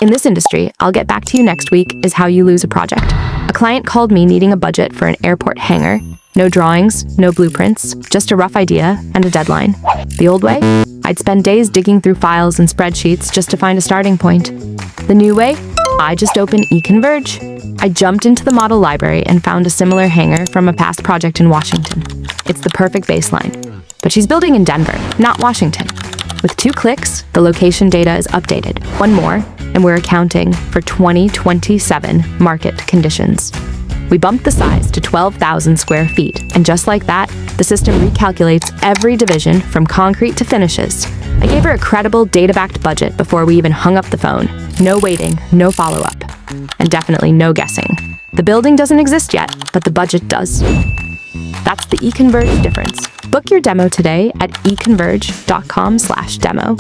In this industry, I'll get back to you next week is how you lose a project. A client called me needing a budget for an airport hangar. No drawings, no blueprints, just a rough idea and a deadline. The old way? I'd spend days digging through files and spreadsheets just to find a starting point. The new way? I just opened eConverge. I jumped into the model library and found a similar hangar from a past project in Washington. It's the perfect baseline. But she's building in Denver, not Washington. With 2 clicks, the location data is updated. One more, and we're accounting for 2027 market conditions. We bumped the size to 12,000 square feet, and just like that, the system recalculates every division from concrete to finishes. I gave her a credible data-backed budget before we even hung up the phone. No waiting, no follow-up, and definitely no guessing. The building doesn't exist yet, but the budget does. That's the eConverge difference. Book your demo today at econverge.com/demo.